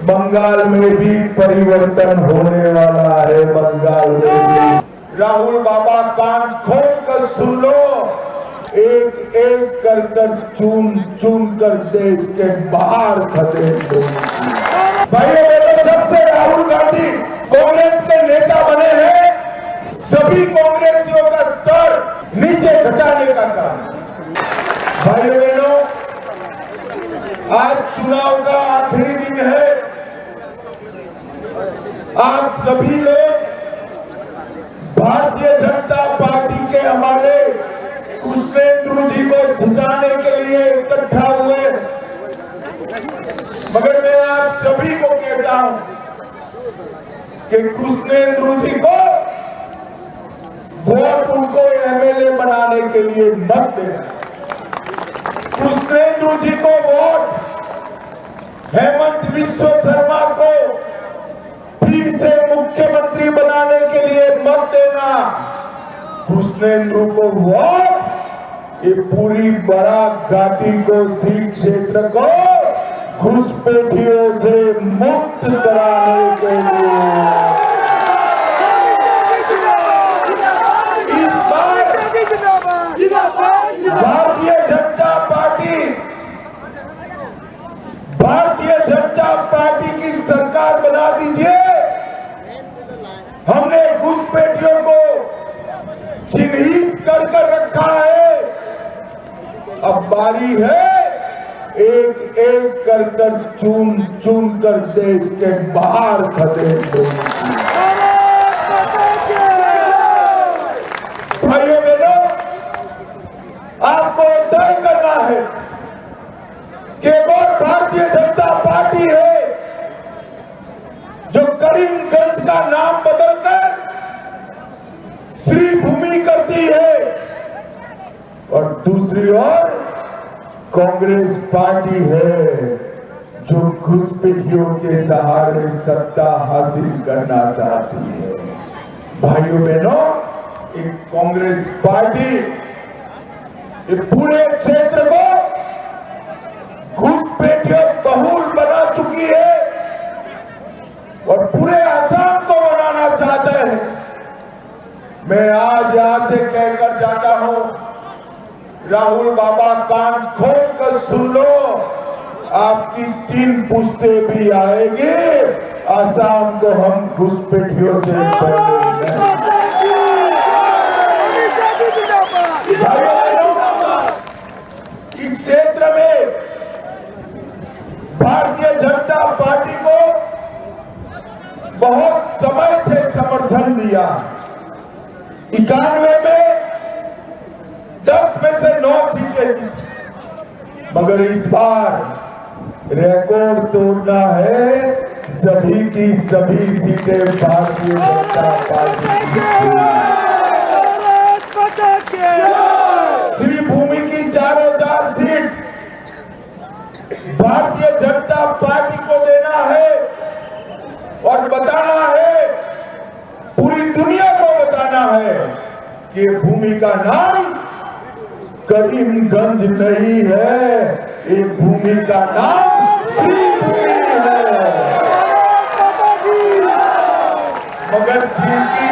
बंगाल में भी परिवर्तन होने वाला है। बंगाल में भी राहुल बाबा कान खोल कर सुन लो, एक एक कर चुन चुन कर देश के बाहर खदेड़ दो। भाइयों बहनों, जब से राहुल गांधी कांग्रेस के नेता बने हैं, सभी कांग्रेसियों का स्तर नीचे घटाने का काम। भाइयों बहनों, आज चुनाव का आखिरी दिन है। आप सभी लोग भारतीय जनता पार्टी के हमारे कृष्णेंदु जी को जिताने के लिए इकट्ठा हुए, मगर मैं आप सभी को कहता हूं कि कृष्णेंदु जी को वोट उनको एमएलए बनाने के लिए मत देना। कृष्णेंदु जी को वोट हेमंत बिस्वा शर्मा को फिर से मुख्यमंत्री बनाने के लिए मत देना। कृष्णेंदु को वोट ये पूरी बराक घाटी को, सीट क्षेत्र को घुसपैठियों से मुक्त कराने के लिए। इस बार भारतीय जनता पार्टी की सरकार बना दीजिए। हमने घुसपैठियों को चिन्हित कर रखा है। अब बारी है एक एक कर चुन चुन कर देश के बाहर खदेड़ दो। भाइयों बहनों, आपको तय करना है कि और भारतीय जनता पार्टी है जो करीमगंज का नाम बदलकर श्री भूमि करती है, और दूसरी ओर कांग्रेस पार्टी है जो घुसपैठियों के सहारे सत्ता हासिल करना चाहती है। भाइयों बहनों, एक कांग्रेस पार्टी ये पूरे क्षेत्र को घुसपैठियों बहुल बना चुकी है और पूरे असम को बनाना चाहते हैं। मैं आज यहां से कहकर जाता हूं, राहुल बाबा कान खोल कर सुन लो, आपकी 3 पुश्तें भी आएगी, असम को हम घुसपैठियों से इस क्षेत्र में भारतीय जनता पार्टी को बहुत समय से समर्थन दिया। 91 में 10 में से 9 सीटें दी, मगर इस बार रिकॉर्ड तोड़ना है। सभी की सभी सीटें भारतीय जनता पार्टी की। श्री भूमि की 4 सीट भारतीय जनता पार्टी को देना है और बताना है, पूरी दुनिया को बताना है कि भूमि का नाम करीमगंज नहीं है, ये भूमि का नाम श्री भूमि है। मगर जिनकी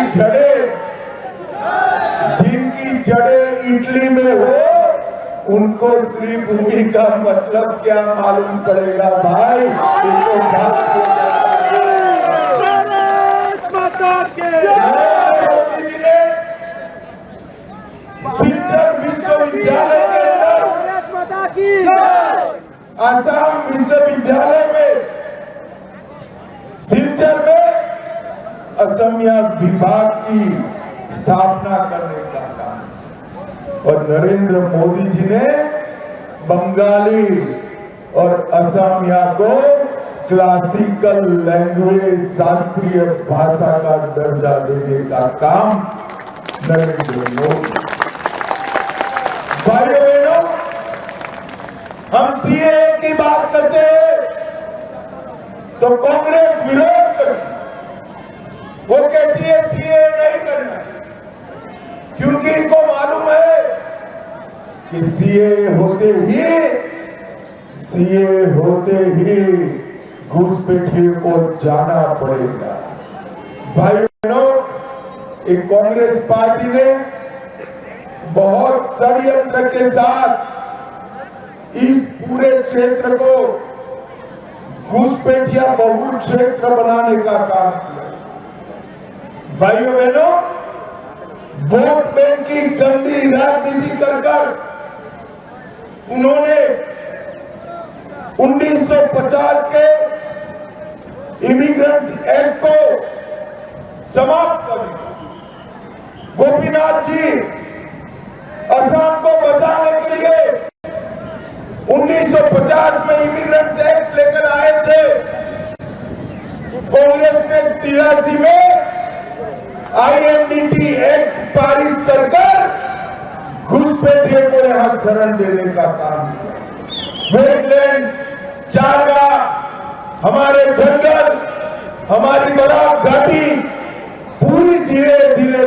जड़ें इटली में हो, उनको श्री भूमि का मतलब क्या मालूम पड़ेगा भाई। मोदी जी ने सिलचर विश्वविद्यालय के अंदर, असम विश्वविद्यालय में सिलचर में असमिया विभाग की स्थापना करने का काम, और नरेंद्र मोदी जी ने बंगाली और असमिया को क्लासिकल लैंग्वेज, शास्त्रीय भाषा का दर्जा देने का काम नरेंद्र मोदी। भाइयों बहनों, हम सीएए की बात करते हैं तो कांग्रेस विरोध करती, वो कहती है सीएए नहीं करना चाहिए, क्योंकि इनको मालूम है कि सीएए होते ही घुसपैठियों को जाना पड़ेगा। भाई बहनों, एक कांग्रेस पार्टी ने बहुत षड्यंत्र के साथ इस पूरे क्षेत्र को घुसपैठिया बहुल क्षेत्र बनाने का काम किया। भाइयों बहनों, वोट बैंक की गंदी राजनीति कर उन्होंने 1950 के इमिग्रेंट्स एक्ट को समाप्त कर दिया। गोपीनाथ जी असम को बचाने के लिए 1950 में इमिग्रेंट्स एक्ट लेकर आए थे। कांग्रेस ने 83 में IMDT एक्ट पारित कर घुसपैठियों को यहां शरण देने का काम किया। वेटलैंड, चारगाह, हमारे जंगल, हमारी बराक घाटी पूरी धीरे धीरे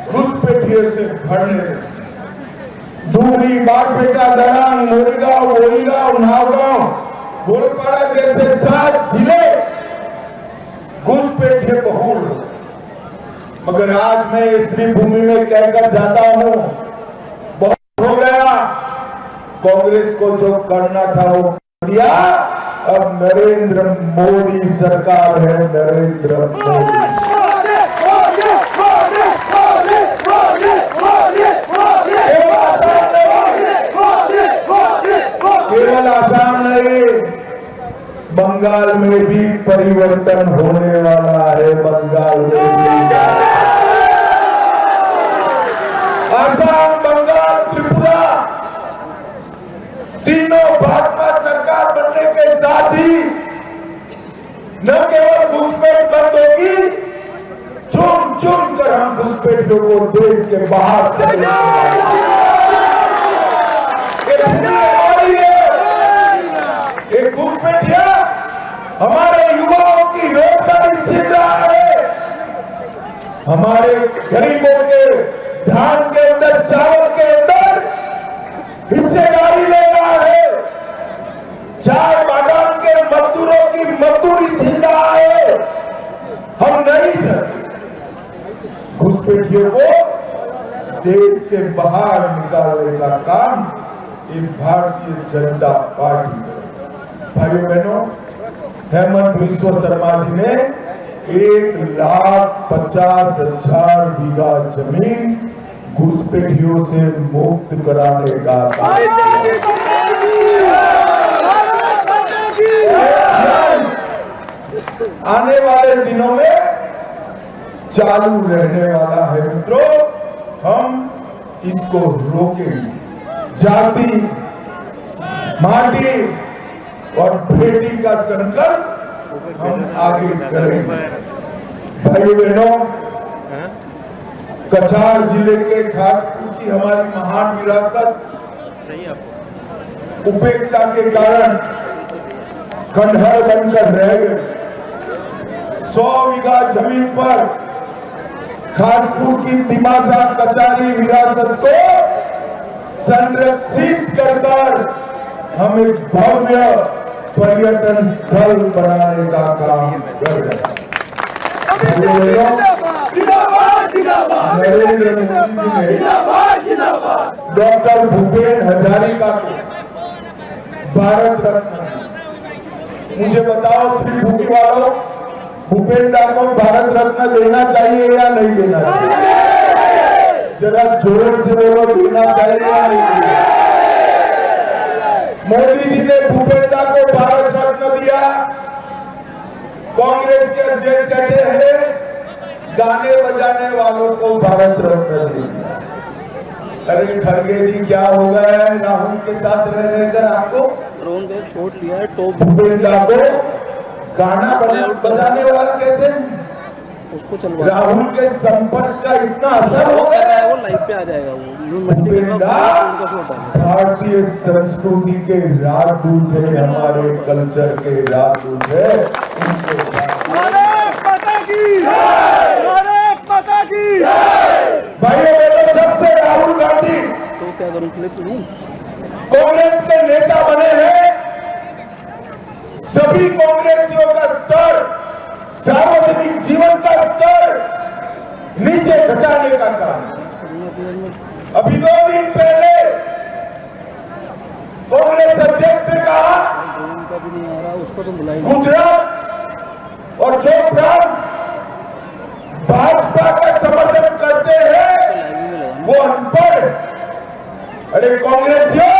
घुसपैठियों से भरने लगी। धुबरी, बारपेटा, दरांग, मोरगांव, बोईगांव, नावगांव, गोलपाड़ा जैसे 7 जिले घुसपैठिए बहुल हो गए। मगर आज मैं इस भूमि में कहकर जाता हूं, बहुत हो गया। कांग्रेस को जो करना था वो कर दिया। अब नरेंद्र मोदी सरकार है, नरेंद्र मोदी। केवल आसाम नहीं, बंगाल में भी परिवर्तन होने वाला है। बंगाल में भी आसाम, बंगाल, त्रिपुरा तीनों भाजपा सरकार बनने के साथ ही न केवल घुसपैठ बंद होगी, चुन चुन कर हम घुसपैठियों को देश के बाहर करेंगे। एक घुसपैठिया हमारे युवाओं की रोजगारी छीन रहा है, हमारे गरीबों के धान के अंदर, चावल के अंदर हिस्सेदारी ले रहा है, चाय बागान के मजदूरों की मजदूरी छीन रहा है। हम नहीं चाहते घुसपैठियों को देश के बाहर निकालने का काम ये भारतीय जनता पार्टी करेगी। भाइयों बहनों, हेमंत विश्व शर्मा जी ने 1,50,000 बीघा जमीन घुसपैठियों से मुक्त कराने का आने वाले दिनों में चालू रहने वाला है। मित्रों, हम इसको रोकेंगे। जाति, माटी और बेटी का संकल्प हम आगे करेंगे। भाइयों बहनों, कछार जिले के खासपुर की हमारी महान विरासत उपेक्षा के कारण खंडहर बनकर रह गए। 100 बीघा जमीन पर खासपुर की दिमासा कचारी विरासत को संरक्षित कर हम एक भव्य पर्यटन स्थल बनाने का काम कर रहे हैं। नरेंद्र मोदी जी ने डॉक्टर भूपेन हजारिका को भारत रत्न, मुझे बताओ श्री भूमि वालों, भूपेन दा को भारत रत्न देना चाहिए या नहीं देना चाहिए? जरा जोर से बोलो, देना चाहिए या नहीं देना? मोदी जी ने भूपेन दा को भारत रत्न दिया। कांग्रेस के अध्यक्ष कहते हैं गाने बजाने वालों को भारत रत्न दिया। अरे खड़गे जी, क्या हो गया है राहुल के साथ रहकर आपको? छोड़ लिया है तो भूपेन दा को गाना बजाने वाला कहते हैं। राहुल के संपर्क का इतना असर हो गया है, वो लाइव पे आ जाएगा। वो भारतीय संस्कृति के राजदूत है, हमारे कल्चर के राजदूत है। भाइयों बहनों, सबसे राहुल गांधी तो क्या करूं, कांग्रेस के नेता बने हैं। सब सभी कांग्रेसियों का स्तर, सार्वजनिक जीवन का स्तर नीचे घटाने का काम। अभी 2 दिन पहले कांग्रेस अध्यक्ष ने कहा गुजरात और जो प्रांत भाजपा का समर्थन करते हैं वो अनपढ़। अरे कांग्रेसियों,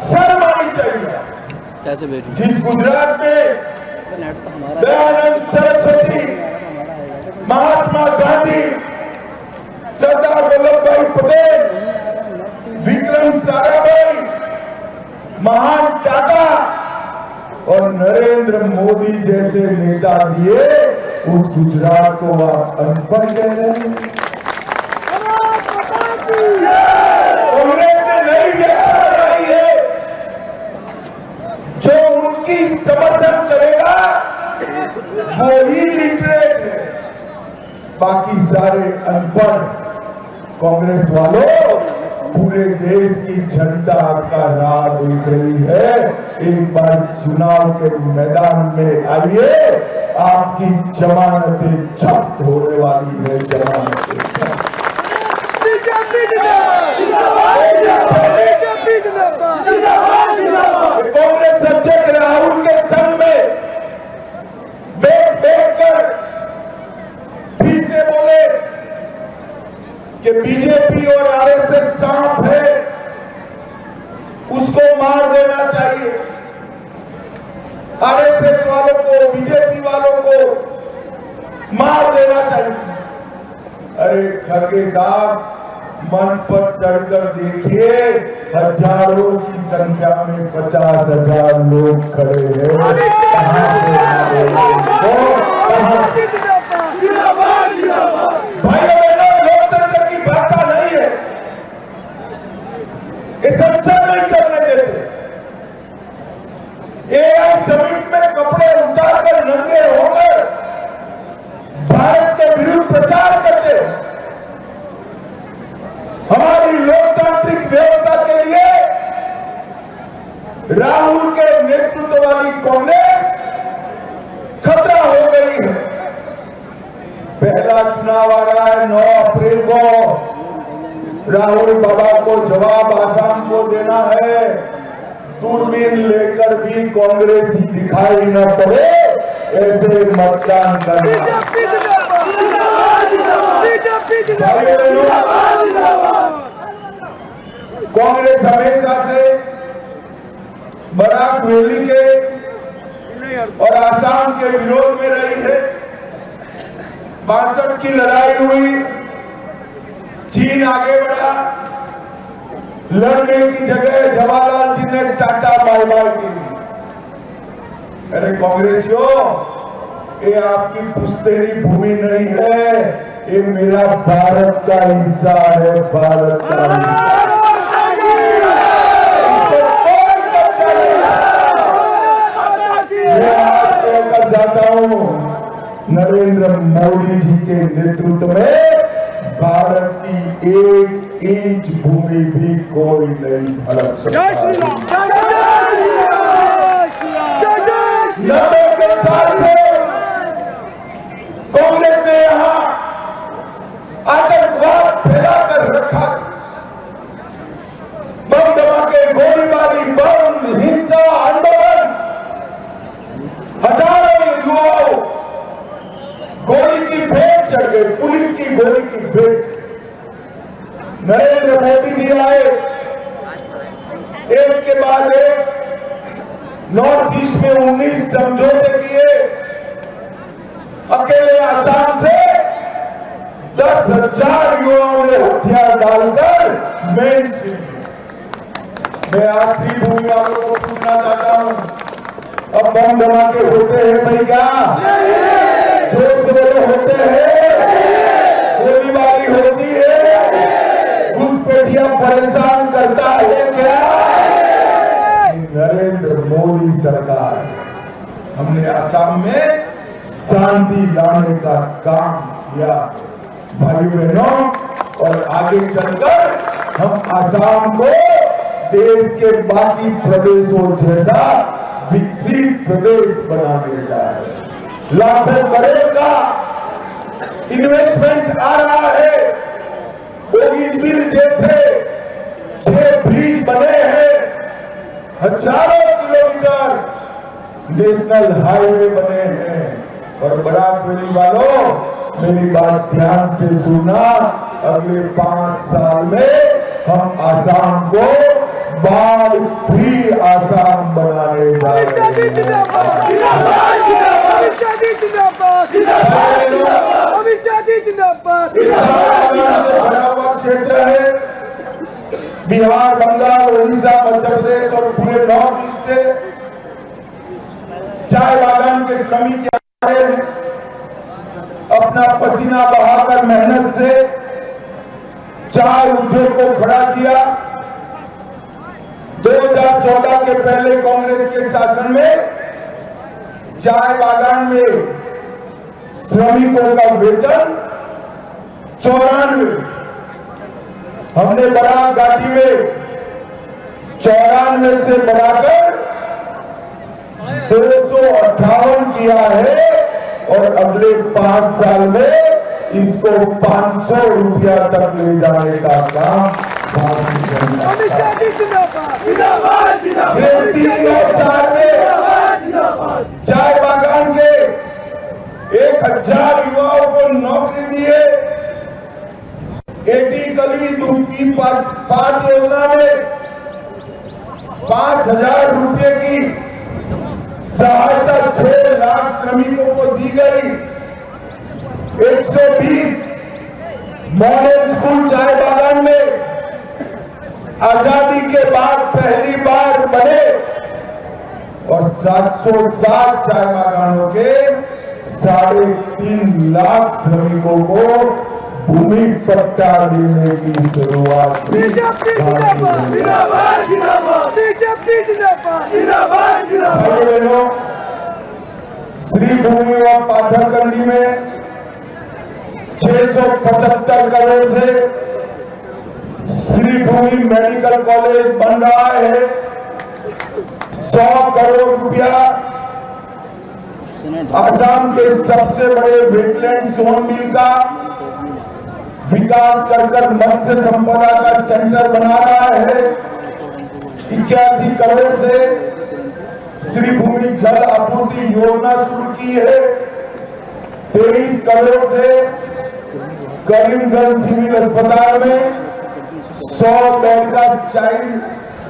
शर्म आनी चाहिए। जिस गुजरात में दयानंद सरस्वती, महात्मा गांधी, सरदार वल्लभ भाई पटेल, विक्रम साराभाई, महान टाटा और नरेंद्र मोदी जैसे नेता दिए, उस गुजरात को आप अनपढ़ कह रहे हैं। कांग्रेस ने नई व्याख्या बनाई है, जो उनकी समर्थन करेगा वो ही लिटरेट है, बाकी सारे अनपढ़। कांग्रेस वालों, पूरे देश की जनता आपका राह देख रही है। एक बार चुनाव के मैदान में आइए, आपकी जमानतें जब्त होने वाली है। जमानतें कांग्रेस अध्यक्ष राहुल के संग में बैठ कर फिर से बोले कि बीजेपी और आरएसएस सांप है, उसको मार देना चाहिए। आरएसएस वालों को, बीजेपी वालों को मार देना चाहिए। अरे खड़गे साहब, मन पर चढ़कर देखिए, हजारों की संख्या में 50,000 लोग खड़े हैं। भाइयों बहनों, लोकतंत्र की भाषा नहीं है, इस संसद नहीं चलने देते। एआई समिट में कपड़े उतारकर नंगे होकर भारत के विरुद्ध प्रचार करते। हमारी लोकतांत्रिक व्यवस्था के लिए राहुल के नेतृत्व वाली कांग्रेस खतरा हो गई है। पहला चुनाव आ रहा है 9 अप्रैल को। राहुल बाबा को जवाब आसाम को देना है। दूरबीन लेकर भी कांग्रेस ही दिखाई न पड़े, ऐसे मतदान करना। कांग्रेस हमेशा से बराक वैली के और आसाम के विरोध में रही है। 62 की लड़ाई हुई, चीन आगे बढ़ा, लड़ने की जगह जवाहरलाल जी ने टाटा बाय बाय की। अरे कांग्रेसियों, ये आपकी पुश्तैनी भूमि नहीं है, ये मेरा भारत का हिस्सा है, भारत का हिस्सा। मैं आज कहकर जाता हूं, नरेंद्र मोदी जी के नेतृत्व में भारत की 1 इंच भूमि भी कोई नहीं हड़प सकता। 90 के साल से कांग्रेस ने यहां आतंकवाद फैलाकर रखा। बम धमाके, गोलीबारी, बम, हिंसा, आंदोलन, हजारों युवाओं गोली की भेंट चढ़ गए, पुलिस की गोली की भेंट। नरेंद्र मोदी जी आए, एक के बाद एक नॉर्थ ईस्ट में 19 समझौते किए। अकेले आसाम से 10,000 युवाओं ने हथियार डालकर मेन स्ट्रीम में। मैं आखिरी भूमि वालों को पूछना चाहता हूं, अब बम धमाके होते हैं भाई क्या? जोर से बोलो, होते हैं? गोलीबारी होती है? घुसपैठिया परेशान करता है क्या? नरेंद्र मोदी सरकार, हमने आसाम में शांति लाने का काम किया भाइयों बहनों, और आगे चलकर हम आसाम को देश के बाकी प्रदेशों जैसा विकसित प्रदेश बनाने जा रहे हैं। लाखों करोड़ का इन्वेस्टमेंट आ रहा है। बोगीबील जैसे 6 ब्रिज बने हैं, हजारों किलोमीटर नेशनल हाईवे बने हैं। और बराबरी वालों, मेरी बात ध्यान से सुनना, अगले 5 साल में हम आसाम को बाढ़ फ्री आसाम बनाने जा रहे हैं। भरा हुआ क्षेत्र है, बिहार, बंगाल, उड़ीसा, मध्य प्रदेश और पूरे नॉर्थ ईस्ट से चाय बागान के श्रमिक आए हैं, अपना पसीना बहाकर मेहनत से चाय उद्योग को खड़ा किया। 2014 के पहले कांग्रेस के शासन में चाय बागान में श्रमिकों का वेतन 94, हमने बड़ा घाटी में 94 से बढ़ाकर 258 किया है और अगले 5 साल में इसको 500 रुपया तक ले जाने का काम भारतीय जनता पार्टी 3 और 4 में चाय बागान के 1000 युवाओं को नौकरी दिए। 80 गली दूध की पाठ योजना में 5000 रुपए की सहायता 6 लाख श्रमिकों को दी गई। 120 मॉडल स्कूल चाय बागान में आजादी के बाद पहली बार बने और 707 चाय बागानों के 3.5 लाख श्रमिकों को भूमि पट्टा देने की शुरुआत की। श्री भूमि व पाथरकंडी में 675 करोड़ से श्री भूमि मेडिकल कॉलेज बन रहा है। 100 करोड़ रुपया आसाम के सबसे बड़े वेटलैंड सोनबिल का विकास कर मत्स्य संपदा का सेंटर बना रहा है। 81 करोड़ से श्री भूमि जल आपूर्ति योजना शुरू की है। 23 करोड़ से करीमगंज सिविल अस्पताल में 100 बेड का चाइल्ड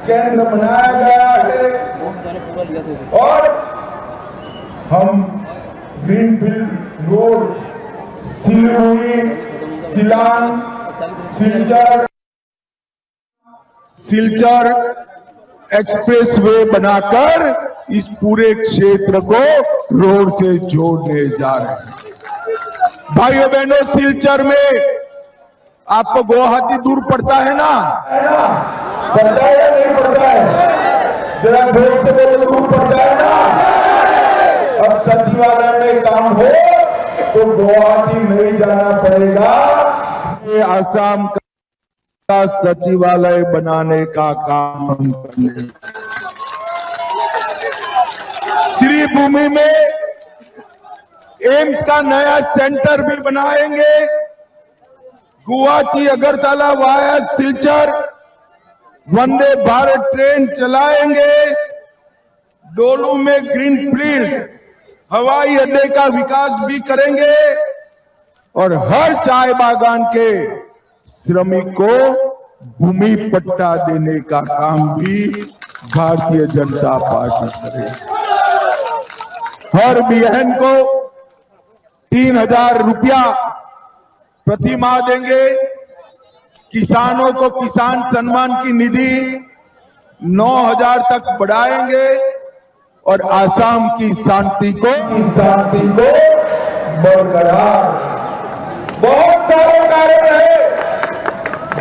केंद्र बनाया गया है और हम greenfield road Siliguri, Selan, Silchar expressway बनाकर इस पूरे क्षेत्र को रोड से जोड़ने जा रहे हैं। भाइयों बहनों, सिलचर में आपको गुवाहाटी दूर पड़ता है ना? पड़ता है या नहीं पड़ता है? जरा जोर से बोलो, दूर पड़ता है ना? अब सचिवालय में काम हो तो गुवाहाटी नहीं जाना पड़ेगा। आसाम का सचिवालय बनाने का काम हम करने। श्री भूमि में एम्स का नया सेंटर भी बनाएंगे। गुवाहाटी अगरतला वाया सिलचर वंदे भारत ट्रेन चलाएंगे। डोलू में ग्रीनफील्ड हवाई अड्डे का विकास भी करेंगे और हर चाय बागान के श्रमिक को भूमि पट्टा देने का काम भी भारतीय जनता पार्टी करेगी। हर बहन को 3000 रुपया प्रति माह देंगे। किसानों को किसान सम्मान की निधि 9000 तक बढ़ाएंगे और आसाम की शांति को बरकरार। बहुत सारे कारण है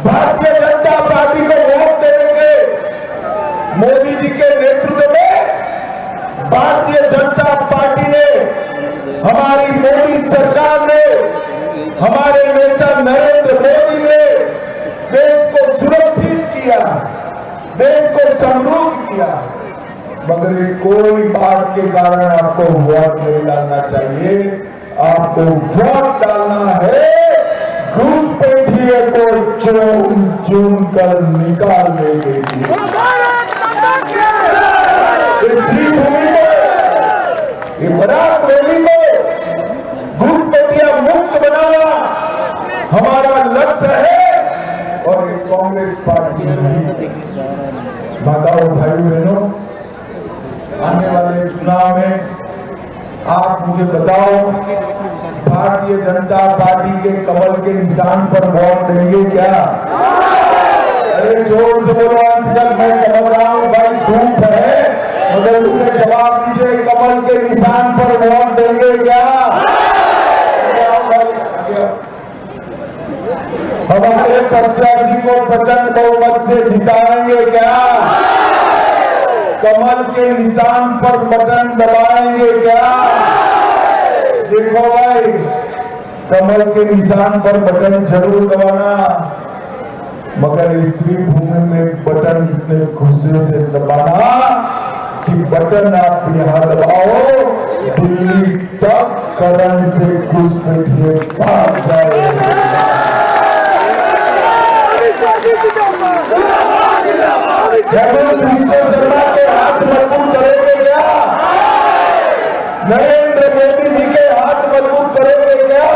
भारतीय जनता पार्टी को वोट देने के। मोदी जी के नेतृत्व में भारतीय जनता पार्टी ने, हमारी मोदी सरकार ने, हमारे नेता नरेंद्र मोदी ने देश को सुरक्षित किया, देश को समृद्ध किया। मगर दूसरे कोई बात के कारण आपको वोट नहीं डालना चाहिए। आपको वोट डालना है घुसपैठिए को चुन चुन कर निकालने के लिए। इस श्रीभूमि को, ये बराक वैली को घुसपैठिया मुक्त बनाना हमारा लक्ष्य है और ये कांग्रेस पार्टी नहीं। माताओं भाई बहनों, आने वाले चुनाव में आप मुझे बताओ, भारतीय जनता पार्टी के कमल के निशान पर वोट देंगे क्या? अरे जोर से बोलो, अंत तक मैं समझ रहा हूँ भाई धूप है, मगर मुझे जवाब दीजिए, कमल के निशान पर वोट देंगे क्या? हमारे प्रत्याशी को प्रचंड बहुमत से जिताएंगे क्या? कमल के निशान पर बटन दबाएंगे क्या? देखो भाई, कमल के निशान पर बटन जरूर दबाना, मगर इस श्रीभूमि में बटन इतने गुस्से से दबाना कि बटन आप यहाँ दबाओ, दिल्ली तक करंट से घुसपैठिए भाग जाए। हेमंत विश्व शर्मा के हाथ मजबूत करोगे क्या? नरेंद्र मोदी जी के हाथ मजबूत करोगे क्या?